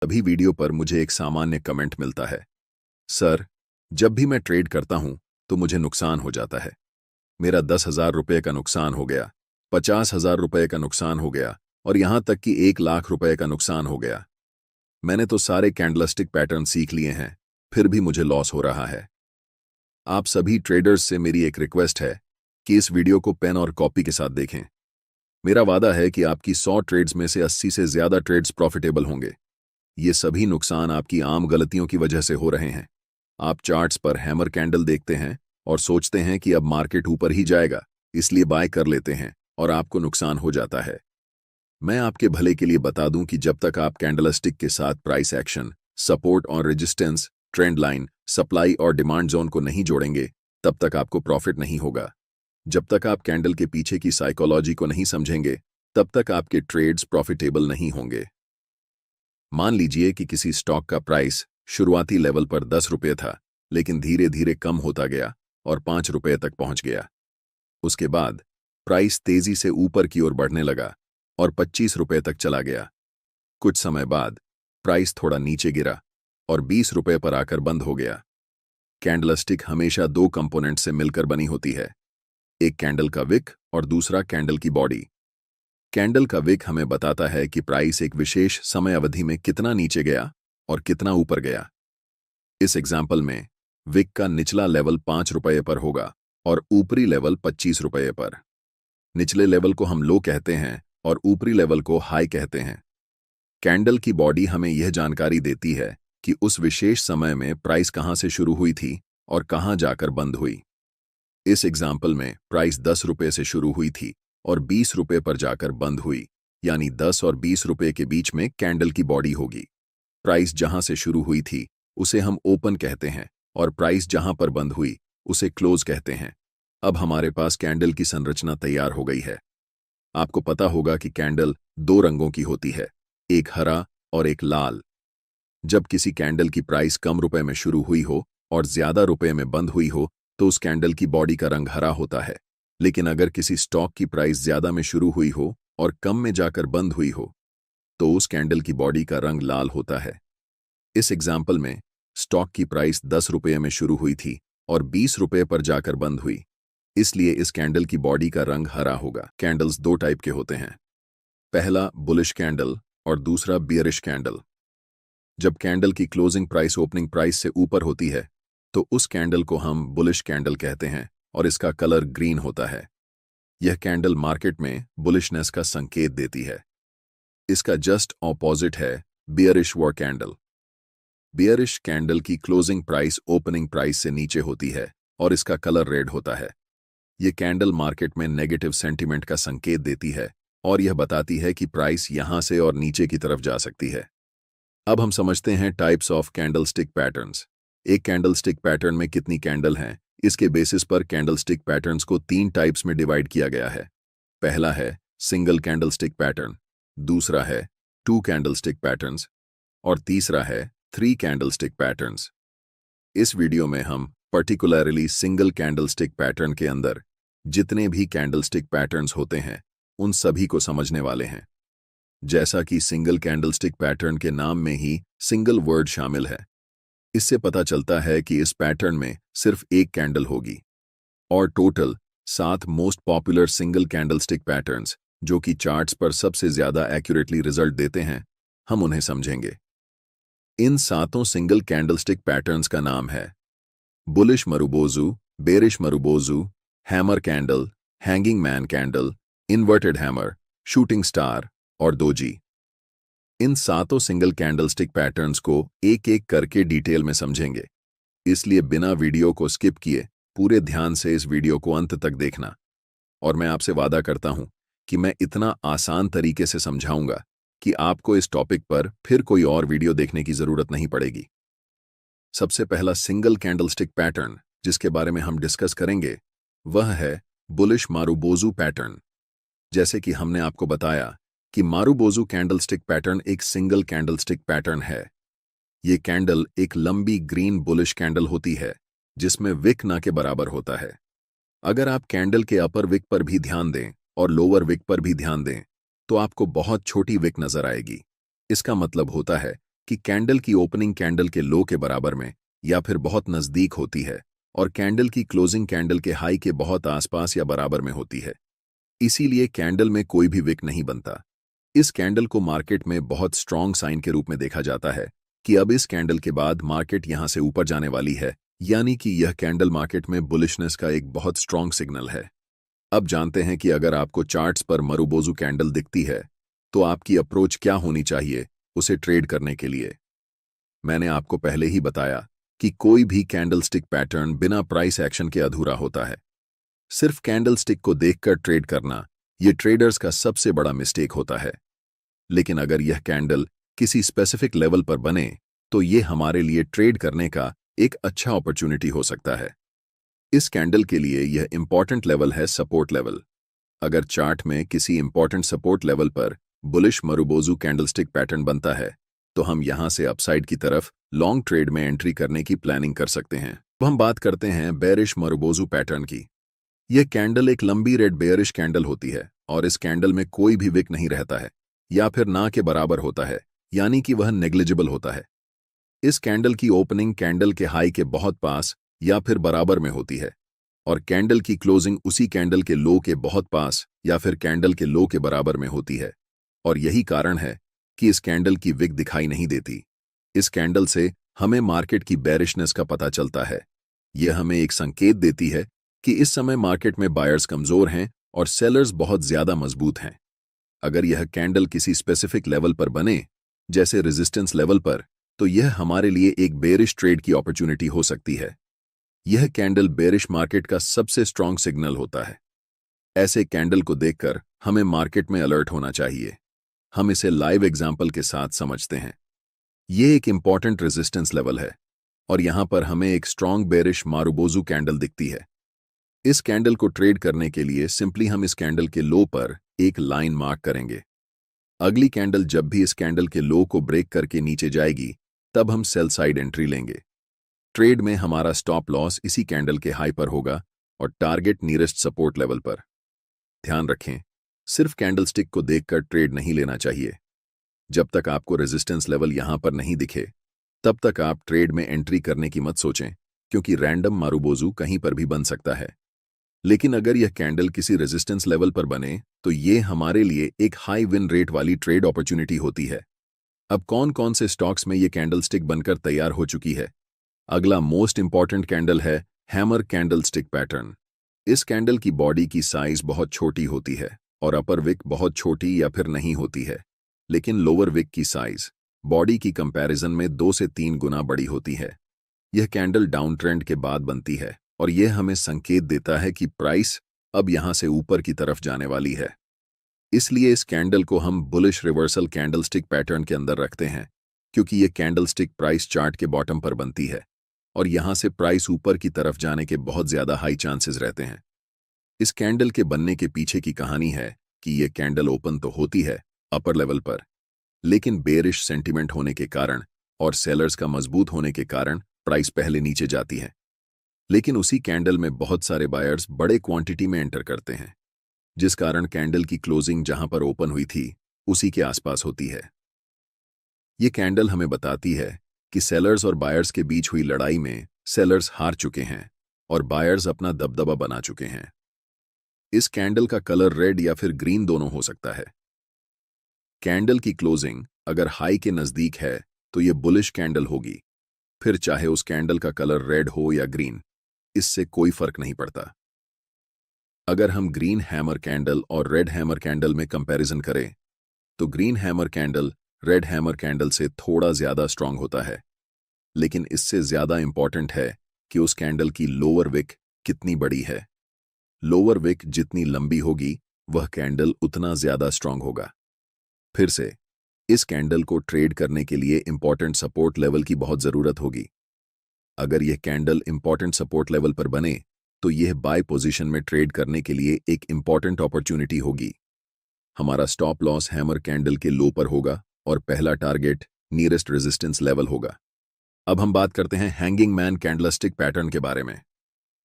अभी वीडियो पर मुझे एक सामान्य कमेंट मिलता है, सर, जब भी मैं ट्रेड करता हूं तो मुझे नुकसान हो जाता है। मेरा 10,000 रुपये का नुकसान हो गया, 50,000 रुपये का नुकसान हो गया और यहां तक कि 1,00,000 रुपये का नुकसान हो गया। मैंने तो सारे कैंडलस्टिक पैटर्न सीख लिए हैं, फिर भी मुझे लॉस हो रहा है। आप सभी ट्रेडर्स से मेरी एक रिक्वेस्ट है कि इस वीडियो को पेन और कॉपी के साथ देखें। मेरा वादा है कि आपकी 100 ट्रेड्स में से 80 से ज्यादा ट्रेड्स प्रॉफिटेबल होंगे। ये सभी नुकसान आपकी आम गलतियों की वजह से हो रहे हैं। आप चार्ट्स पर हैमर कैंडल देखते हैं और सोचते हैं कि अब मार्केट ऊपर ही जाएगा, इसलिए बाय कर लेते हैं और आपको नुकसान हो जाता है। मैं आपके भले के लिए बता दूं कि जब तक आप कैंडलस्टिक के साथ प्राइस एक्शन, सपोर्ट और रेजिस्टेंस, ट्रेंड लाइन, सप्लाई और डिमांड जोन को नहीं जोड़ेंगे, तब तक आपको प्रॉफिट नहीं होगा। जब तक आप कैंडल के पीछे की साइकोलॉजी को नहीं समझेंगे, तब तक आपके ट्रेड्स प्रॉफिटेबल नहीं होंगे। मान लीजिए कि किसी स्टॉक का प्राइस शुरुआती लेवल पर 10 रुपये था, लेकिन धीरे धीरे कम होता गया और 5 रुपये तक पहुंच गया। उसके बाद प्राइस तेजी से ऊपर की ओर बढ़ने लगा और 25 रुपये तक चला गया। कुछ समय बाद प्राइस थोड़ा नीचे गिरा और 20 रुपये पर आकर बंद हो गया। कैंडलस्टिक हमेशा दो कंपोनेंट से मिलकर बनी होती है, एक कैंडल का विक और दूसरा कैंडल की बॉडी। कैंडल का विक हमें बताता है कि प्राइस एक विशेष समय अवधि में कितना नीचे गया और कितना ऊपर गया। इस एग्जाम्पल में विक का निचला लेवल 5 रुपये पर होगा और ऊपरी लेवल 25 रुपये पर। निचले लेवल को हम लो कहते हैं और ऊपरी लेवल को हाई कहते हैं। कैंडल की बॉडी हमें यह जानकारी देती है कि उस विशेष समय में प्राइस कहां से शुरू हुई थी और कहां जाकर बंद हुई। इस एग्जाम्पल में प्राइस 10 रुपये से शुरू हुई थी और 20 रुपये पर जाकर बंद हुई, यानी 10 और 20 रुपये के बीच में कैंडल की बॉडी होगी। प्राइस जहां से शुरू हुई थी उसे हम ओपन कहते हैं और प्राइस जहां पर बंद हुई उसे क्लोज कहते हैं। अब हमारे पास कैंडल की संरचना तैयार हो गई है। आपको पता होगा कि कैंडल दो रंगों की होती है, एक हरा और एक लाल। जब किसी कैंडल की प्राइस कम रुपए में शुरू हुई हो और ज्यादा रुपए में बंद हुई हो तो उस कैंडल की बॉडी का रंग हरा होता है। लेकिन अगर किसी स्टॉक की प्राइस ज्यादा में शुरू हुई हो और कम में जाकर बंद हुई हो तो उस कैंडल की बॉडी का रंग लाल होता है। इस एग्जाम्पल में स्टॉक की प्राइस 10 रुपये में शुरू हुई थी और 20 रुपये पर जाकर बंद हुई, इसलिए इस कैंडल की बॉडी का रंग हरा होगा। कैंडल्स दो टाइप के होते हैं, पहला बुलिश कैंडल और दूसरा बियरिश कैंडल। जब कैंडल की क्लोजिंग प्राइस ओपनिंग प्राइस से ऊपर होती है तो उस कैंडल को हम बुलिश कैंडल कहते हैं और इसका कलर ग्रीन होता है। यह कैंडल मार्केट में बुलिशनेस का संकेत देती है। इसका जस्ट ऑपोजिट है bearish war candle. Bearish candle की क्लोजिंग प्राइस ओपनिंग प्राइस से नीचे होती है और इसका कलर रेड होता है। यह कैंडल मार्केट में नेगेटिव सेंटीमेंट का संकेत देती है और यह बताती है कि प्राइस यहां से और नीचे की तरफ जा सकती है। अब हम समझते हैं टाइप्स ऑफ कैंडलस्टिक पैटर्न्स। एक कैंडलस्टिक पैटर्न में कितनी कैंडल हैं, इसके बेसिस पर कैंडलस्टिक पैटर्न्स को 3 टाइप्स में डिवाइड किया गया है। पहला है सिंगल कैंडलस्टिक पैटर्न, दूसरा है 2 कैंडलस्टिक पैटर्न्स और तीसरा है 3 कैंडलस्टिक पैटर्न्स। इस वीडियो में हम पर्टिकुलरली सिंगल कैंडलस्टिक पैटर्न के अंदर जितने भी कैंडलस्टिक पैटर्न्स होते हैं उन सभी को समझने वाले हैं। जैसा कि सिंगल कैंडलस्टिक पैटर्न के नाम में ही सिंगल वर्ड शामिल है, इससे पता चलता है कि इस पैटर्न में सिर्फ एक कैंडल होगी और total 7 most popular single candlestick patterns जो कि चार्ट्स पर सबसे ज्यादा एक्यूरेटली रिजल्ट देते हैं, हम उन्हें समझेंगे। इन 7 सिंगल कैंडलस्टिक पैटर्न्स का नाम है bullish marubozu, bearish marubozu, hammer candle, hanging man candle, inverted hammer, shooting star और दोजी। इन 7 सिंगल कैंडलस्टिक पैटर्न्स को एक एक करके डिटेल में समझेंगे, इसलिए बिना वीडियो को स्किप किए पूरे ध्यान से इस वीडियो को अंत तक देखना। और मैं आपसे वादा करता हूं कि मैं इतना आसान तरीके से समझाऊंगा कि आपको इस टॉपिक पर फिर कोई और वीडियो देखने की जरूरत नहीं पड़ेगी। सबसे पहला सिंगल कैंडलस्टिक पैटर्न जिसके बारे में हम डिस्कस करेंगे वह है बुलिश मारुबोजू पैटर्न। जैसे कि हमने आपको बताया कि मारुबोजू कैंडलस्टिक पैटर्न एक सिंगल कैंडलस्टिक पैटर्न है। ये कैंडल एक लंबी ग्रीन बुलिश कैंडल होती है जिसमें विक ना के बराबर होता है। अगर आप कैंडल के अपर विक पर भी ध्यान दें और लोअर विक पर भी ध्यान दें तो आपको बहुत छोटी विक नजर आएगी। इसका मतलब होता है कि कैंडल की ओपनिंग कैंडल के लो के बराबर में या फिर बहुत नजदीक होती है और कैंडल की क्लोजिंग कैंडल के हाई के बहुत आसपास या बराबर में होती है। इसीलिए कैंडल में कोई भी विक नहीं बनता। इस कैंडल को मार्केट में बहुत स्ट्रॉन्ग साइन के रूप में देखा जाता है कि अब इस कैंडल के बाद मार्केट यहां से ऊपर जाने वाली है, यानी कि यह कैंडल मार्केट में बुलिशनेस का एक बहुत स्ट्रॉन्ग सिग्नल है। अब जानते हैं कि अगर आपको चार्ट्स पर मरुबोजू कैंडल दिखती है तो आपकी अप्रोच क्या होनी चाहिए उसे ट्रेड करने के लिए। मैंने आपको पहले ही बताया कि कोई भी कैंडलस्टिक पैटर्न बिना प्राइस एक्शन के अधूरा होता है। सिर्फ कैंडलस्टिक को देखकर ट्रेड करना यह ट्रेडर्स का सबसे बड़ा मिस्टेक होता है। लेकिन अगर यह कैंडल किसी स्पेसिफिक लेवल पर बने तो यह हमारे लिए ट्रेड करने का एक अच्छा अपॉर्चुनिटी हो सकता है। इस कैंडल के लिए यह इंपॉर्टेंट लेवल है सपोर्ट लेवल। अगर चार्ट में किसी इंपॉर्टेंट सपोर्ट लेवल पर बुलिश मरुबोजू कैंडलस्टिक पैटर्न बनता है तो हम यहां से अपसाइड की तरफ लॉन्ग ट्रेड में एंट्री करने की प्लानिंग कर सकते हैं। अब हम बात करते हैं बेरिश मरुबोजू पैटर्न की। यह कैंडल एक लंबी रेड बेयरिश कैंडल होती है और इस कैंडल में कोई भी विक नहीं रहता है या फिर ना के बराबर होता है, यानी कि वह नेग्लिजिबल होता है। इस कैंडल की ओपनिंग कैंडल के हाई के बहुत पास या फिर बराबर में होती है और कैंडल की क्लोजिंग उसी कैंडल के लो के बहुत पास या फिर कैंडल के लो के बराबर में होती है। और यही कारण है कि इस कैंडल की विक दिखाई नहीं देती। इस कैंडल से हमें मार्केट की बेरिशनेस का पता चलता है। यह हमें एक संकेत देती है कि इस समय मार्केट में बायर्स कमजोर हैं और सेलर्स बहुत ज्यादा मजबूत हैं। अगर यह कैंडल किसी स्पेसिफिक लेवल पर बने, जैसे रेजिस्टेंस लेवल पर, तो यह हमारे लिए एक बेरिश ट्रेड की अपॉर्चुनिटी हो सकती है। यह कैंडल बेरिश मार्केट का सबसे स्ट्रॉन्ग सिग्नल होता है। ऐसे कैंडल को देखकर हमें मार्केट में अलर्ट होना चाहिए। हम इसे लाइव एग्जाम्पल के साथ समझते हैं। यह एक इंपॉर्टेंट रेजिस्टेंस लेवल है और यहां पर हमें एक स्ट्रॉन्ग बेरिश मारुबोजू कैंडल दिखती है। इस कैंडल को ट्रेड करने के लिए सिंपली हम इस कैंडल के लो पर एक लाइन मार्क करेंगे। अगली कैंडल जब भी इस कैंडल के लो को ब्रेक करके नीचे जाएगी तब हम सेल साइड एंट्री लेंगे। ट्रेड में हमारा स्टॉप लॉस इसी कैंडल के हाई पर होगा और टारगेट नियरेस्ट सपोर्ट लेवल पर। ध्यान रखें, सिर्फ कैंडलस्टिक को देखकर ट्रेड नहीं लेना चाहिए। जब तक आपको रेजिस्टेंस लेवल यहां पर नहीं दिखे तब तक आप ट्रेड में एंट्री करने की मत सोचें, क्योंकि रैंडम मारुबोजू कहीं पर भी बन सकता है। लेकिन अगर यह कैंडल किसी रेजिस्टेंस लेवल पर बने तो यह हमारे लिए एक हाई विन रेट वाली ट्रेड अपॉर्चुनिटी होती है। अब कौन कौन से स्टॉक्स में यह कैंडलस्टिक बनकर तैयार हो चुकी है। अगला मोस्ट इंपॉर्टेंट कैंडल है हैमर कैंडलस्टिक पैटर्न। इस कैंडल की बॉडी की साइज बहुत छोटी होती है और अपर विक बहुत छोटी या फिर नहीं होती है, लेकिन लोअर विक की साइज बॉडी की कंपैरिजन में 2 से 3 गुना बड़ी होती है। यह कैंडल डाउन ट्रेंड के बाद बनती है और यह हमें संकेत देता है कि प्राइस अब यहां से ऊपर की तरफ जाने वाली है। इसलिए इस कैंडल को हम बुलिश रिवर्सल कैंडलस्टिक पैटर्न के अंदर रखते हैं, क्योंकि यह कैंडलस्टिक प्राइस चार्ट के बॉटम पर बनती है और यहां से प्राइस ऊपर की तरफ जाने के बहुत ज्यादा हाई चांसेस रहते हैं। इस कैंडल के बनने के पीछे की कहानी है कि यह कैंडल ओपन तो होती है अपर लेवल पर, लेकिन बेरिश सेंटिमेंट होने के कारण और सेलर्स का मजबूत होने के कारण प्राइस पहले नीचे जाती है। लेकिन उसी कैंडल में बहुत सारे बायर्स बड़े क्वांटिटी में एंटर करते हैं, जिस कारण कैंडल की क्लोजिंग जहां पर ओपन हुई थी उसी के आसपास होती है। ये कैंडल हमें बताती है कि सेलर्स और बायर्स के बीच हुई लड़ाई में सेलर्स हार चुके हैं और बायर्स अपना दबदबा बना चुके हैं। इस कैंडल का कलर रेड या फिर ग्रीन दोनों हो सकता है। कैंडल की क्लोजिंग अगर हाई के नजदीक है तो यह बुलिश कैंडल होगी, फिर चाहे उस कैंडल का कलर रेड हो या ग्रीन, इससे कोई फर्क नहीं पड़ता। अगर हम ग्रीन हैमर कैंडल और रेड हैमर कैंडल में कंपैरिजन करें तो green hammer candle red hammer candle से थोड़ा ज्यादा स्ट्रांग होता है, लेकिन इससे ज्यादा इंपॉर्टेंट है कि उस कैंडल की लोअर विक कितनी बड़ी है। लोअर विक जितनी लंबी होगी वह कैंडल उतना ज्यादा स्ट्रांग होगा। फिर से, इस कैंडल को ट्रेड करने के लिए इंपॉर्टेंट सपोर्ट लेवल की बहुत जरूरत होगी। अगर यह कैंडल इंपॉर्टेंट सपोर्ट लेवल पर बने तो यह बाय पोजीशन में ट्रेड करने के लिए एक इंपॉर्टेंट अपॉर्चुनिटी होगी। हमारा स्टॉप लॉस हैमर कैंडल के लो पर होगा और पहला टारगेट नियरेस्ट रेजिस्टेंस लेवल होगा। अब हम बात करते हैं हैंगिंग मैन कैंडलस्टिक पैटर्न के बारे में।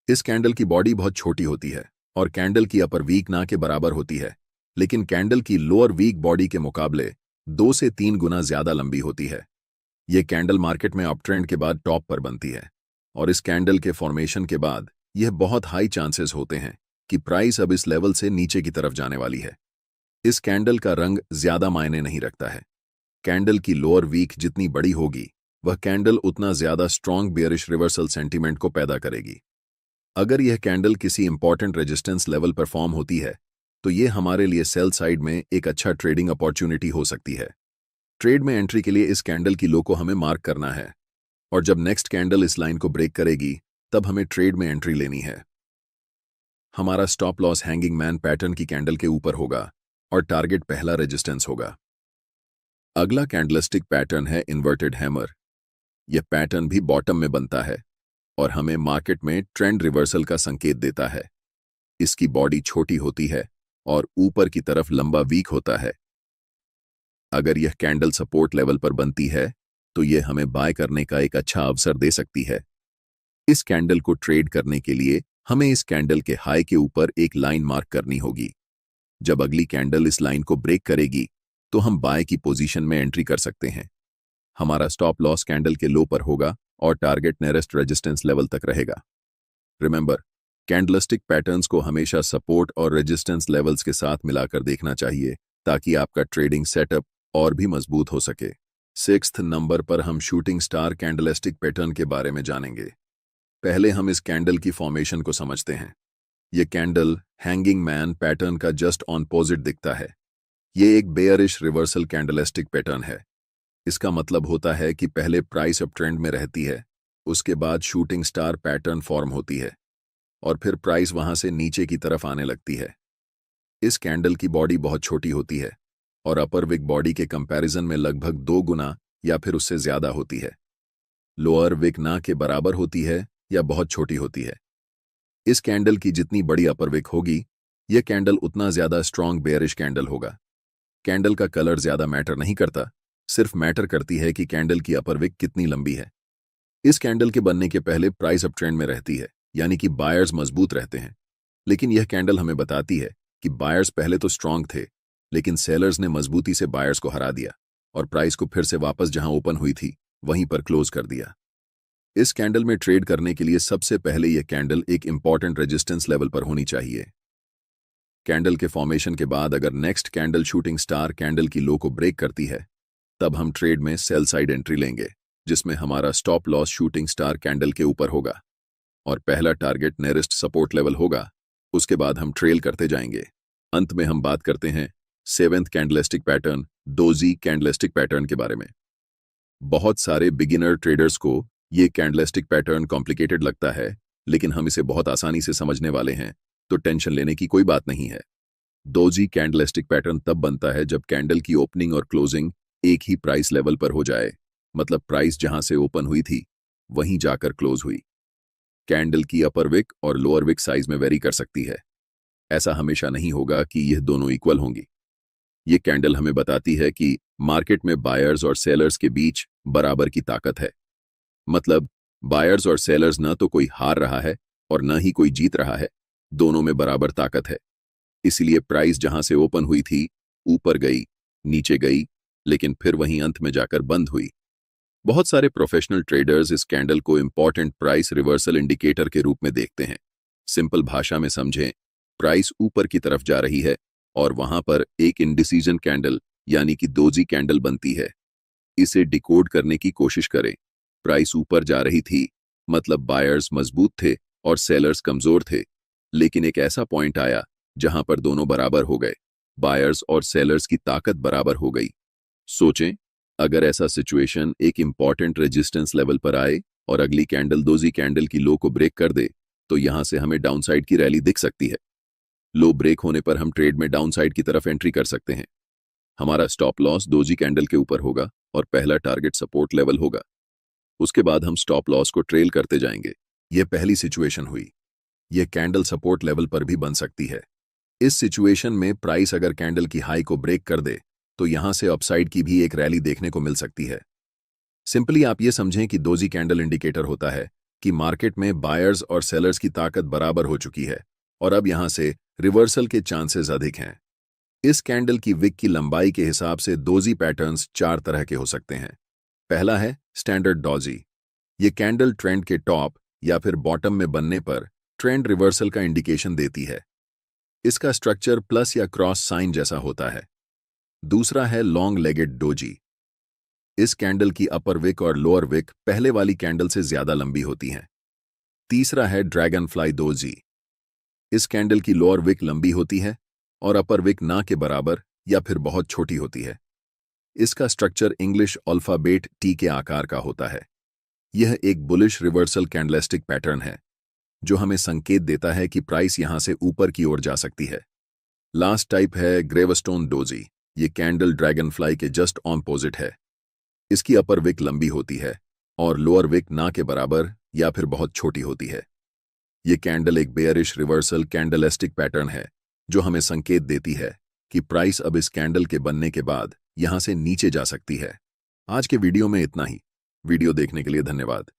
इस कैंडल की बॉडी बहुत छोटी होती है और कैंडल की अपर वीक ना के बराबर होती है, लेकिन कैंडल की लोअर वीक बॉडी के मुकाबले 2 से 3 गुना ज्यादा लंबी होती है। ये कैंडल मार्केट में अप ट्रेंड के बाद टॉप पर बनती है और इस कैंडल के फॉर्मेशन के बाद यह बहुत हाई चांसेस होते हैं कि प्राइस अब इस लेवल से नीचे की तरफ जाने वाली है। इस कैंडल का रंग ज्यादा मायने नहीं रखता है। कैंडल की लोअर वीक जितनी बड़ी होगी वह कैंडल उतना ज्यादा स्ट्रॉन्ग बेयरिश रिवर्सल सेंटीमेंट को पैदा करेगी। अगर यह कैंडल किसी इंपॉर्टेंट रेजिस्टेंस लेवल पर फॉर्म होती है तो यह हमारे लिए सेल साइड में एक अच्छा ट्रेडिंग अपॉर्चुनिटी हो सकती है। ट्रेड में एंट्री के लिए इस कैंडल की लो को हमें मार्क करना है और जब नेक्स्ट कैंडल इस लाइन को ब्रेक करेगी तब हमें ट्रेड में एंट्री लेनी है। हमारा stop loss hanging man pattern की कैंडल के ऊपर होगा और टारगेट पहला रेजिस्टेंस होगा। अगला कैंडलस्टिक पैटर्न है इन्वर्टेड हैमर। यह पैटर्न भी बॉटम में बनता है और हमें मार्केट में ट्रेंड रिवर्सल का संकेत देता है। इसकी बॉडी छोटी होती है और ऊपर की तरफ लंबा वीक होता है। अगर यह कैंडल सपोर्ट लेवल पर बनती है तो यह हमें बाय करने का एक अच्छा अवसर दे सकती है। इस कैंडल को ट्रेड करने के लिए हमें इस कैंडल के हाई के ऊपर एक लाइन मार्क करनी होगी। जब अगली कैंडल इस लाइन को ब्रेक करेगी तो हम बाय की पोजीशन में एंट्री कर सकते हैं। हमारा स्टॉप लॉस कैंडल के लो पर होगा और टारगेट नियरेस्ट रेजिस्टेंस लेवल तक रहेगा। रिमेंबर, कैंडलस्टिक पैटर्न्स को हमेशा सपोर्ट और रेजिस्टेंस लेवल्स के साथ मिलाकर देखना चाहिए ताकि आपका ट्रेडिंग सेटअप और भी मजबूत हो सके। 6th नंबर पर हम शूटिंग स्टार कैंडलस्टिक पैटर्न के बारे में जानेंगे। पहले हम इस कैंडल की फॉर्मेशन को समझते हैं। यह कैंडल हैंगिंग मैन पैटर्न का जस्ट ऑपोजिट दिखता है। यह एक बेयरिश रिवर्सल कैंडलस्टिक पैटर्न है। इसका मतलब होता है कि पहले प्राइस अप ट्रेंड में रहती है, उसके बाद शूटिंग स्टार पैटर्न फॉर्म होती है और फिर प्राइस वहां से नीचे की तरफ आने लगती है। इस कैंडल की बॉडी बहुत छोटी होती है और अपर विक बॉडी के कंपैरिजन में लगभग 2 गुना या फिर उससे ज्यादा होती है। लोअर विक ना के बराबर होती है या बहुत छोटी होती है। इस कैंडल की जितनी बड़ी अपर विक होगी यह कैंडल उतना ज्यादा स्ट्रॉन्ग बेयरिश कैंडल होगा। कैंडल का कलर ज्यादा मैटर नहीं करता, सिर्फ मैटर करती है कि कैंडल की अपर विक कितनी लंबी है। इस कैंडल के बनने के पहले प्राइस अप ट्रेंड में रहती है, यानी कि बायर्स मजबूत रहते हैं। लेकिन यह कैंडल हमें बताती है कि बायर्स पहले तो स्ट्रांग थे लेकिन सेलर्स ने मजबूती से बायर्स को हरा दिया और प्राइस को फिर से वापस जहां ओपन हुई थी वहीं पर क्लोज कर दिया। इस कैंडल में ट्रेड करने के लिए सबसे पहले यह कैंडल एक इंपॉर्टेंट रेजिस्टेंस लेवल पर होनी चाहिए। कैंडल के फॉर्मेशन के बाद अगर next candle shooting star candle की लो को ब्रेक करती है तब हम ट्रेड में सेल साइड एंट्री लेंगे, जिसमें हमारा stop loss shooting star candle के ऊपर होगा और पहला टारगेट नियरेस्ट सपोर्ट लेवल होगा। उसके बाद हम ट्रेल करते जाएंगे। अंत में हम बात करते हैं 7th candlestick pattern doji candlestick pattern के बारे में। बहुत सारे बिगिनर ट्रेडर्स को ये कैंडलस्टिक पैटर्न कॉम्प्लिकेटेड लगता है, लेकिन हम इसे बहुत आसानी से समझने वाले हैं, तो टेंशन लेने की कोई बात नहीं है। डोजी कैंडलस्टिक पैटर्न तब बनता है जब कैंडल की ओपनिंग और क्लोजिंग एक ही प्राइस लेवल पर हो जाए, मतलब प्राइस जहां से ओपन हुई थी वहीं जाकर क्लोज हुई। कैंडल की अपर विक और लोअर विक साइज में वेरी कर सकती है। ऐसा हमेशा नहीं होगा कि यह दोनों इक्वल होंगी। ये कैंडल हमें बताती है कि मार्केट में बायर्स और सेलर्स के बीच बराबर की ताकत है। मतलब बायर्स और सेलर्स न तो कोई हार रहा है और न ही कोई जीत रहा है, दोनों में बराबर ताकत है। इसलिए प्राइस जहां से ओपन हुई थी ऊपर गई, नीचे गई, लेकिन फिर वहीं अंत में जाकर बंद हुई। बहुत सारे प्रोफेशनल ट्रेडर्स इस कैंडल को इंपॉर्टेंट प्राइस रिवर्सल इंडिकेटर के रूप में देखते हैं। सिंपल भाषा में समझें, प्राइस ऊपर की तरफ जा रही है और वहां पर एक इंडिसीजन कैंडल यानी कि डोजी कैंडल बनती है। इसे डिकोड करने की कोशिश करें। प्राइस ऊपर जा रही थी, मतलब बायर्स मजबूत थे और सेलर्स कमजोर थे, लेकिन एक ऐसा पॉइंट आया जहां पर दोनों बराबर हो गए, बायर्स और सेलर्स की ताकत बराबर हो गई। सोचें, अगर ऐसा सिचुएशन एक इंपॉर्टेंट रेजिस्टेंस लेवल पर आए और अगली कैंडल डोजी कैंडल की लो को ब्रेक कर दे तो यहां से हमें डाउनसाइड की रैली दिख सकती है। लो ब्रेक होने पर हम ट्रेड में डाउनसाइड की तरफ एंट्री कर सकते हैं। हमारा स्टॉप लॉस डोजी कैंडल के ऊपर होगा और पहला टारगेट सपोर्ट लेवल होगा। उसके बाद हम स्टॉप लॉस को ट्रेल करते जाएंगे। यह पहली सिचुएशन हुई। यह कैंडल सपोर्ट लेवल पर भी बन सकती है। इस सिचुएशन में प्राइस अगर कैंडल की हाई को ब्रेक कर दे तो यहां से अपसाइड की भी एक रैली देखने को मिल सकती है। सिंपली आप ये समझें कि डोजी कैंडल इंडिकेटर होता है कि मार्केट में बायर्स और सेलर्स की ताकत बराबर हो चुकी है और अब यहां से रिवर्सल के चांसेस अधिक हैं। इस कैंडल की विक की लंबाई के हिसाब से डोजी पैटर्न्स 4 तरह के हो सकते हैं। पहला है स्टैंडर्ड डॉजी। ये कैंडल ट्रेंड के टॉप या फिर बॉटम में बनने पर ट्रेंड रिवर्सल का इंडिकेशन देती है। इसका स्ट्रक्चर प्लस या क्रॉस साइन जैसा होता है। दूसरा है लॉन्ग लेगेड डोजी। इस कैंडल की अपर विक और लोअर विक पहले वाली कैंडल से ज्यादा लंबी होती हैं। तीसरा है ड्रैगन फ्लाई डोजी। इस कैंडल की लोअर विक लंबी होती है और अपर विक ना के बराबर या फिर बहुत छोटी होती है। इसका स्ट्रक्चर इंग्लिश अल्फाबेट टी के आकार का होता है। यह एक बुलिश रिवर्सल कैंडलस्टिक पैटर्न है जो हमें संकेत देता है कि प्राइस यहां से ऊपर की ओर जा सकती है। लास्ट टाइप है ग्रेवस्टोन डोजी। ये कैंडल ड्रैगन फ्लाई के जस्ट ऑपोजिट है। इसकी अपर विक लंबी होती है और लोअर विक ना के बराबर या फिर बहुत छोटी होती है। ये कैंडल एक बेयरिश रिवर्सल कैंडलस्टिक पैटर्न है जो हमें संकेत देती है कि प्राइस अब इस कैंडल के बनने के बाद यहां से नीचे जा सकती है। आज के वीडियो में इतना ही। वीडियो देखने के लिए धन्यवाद।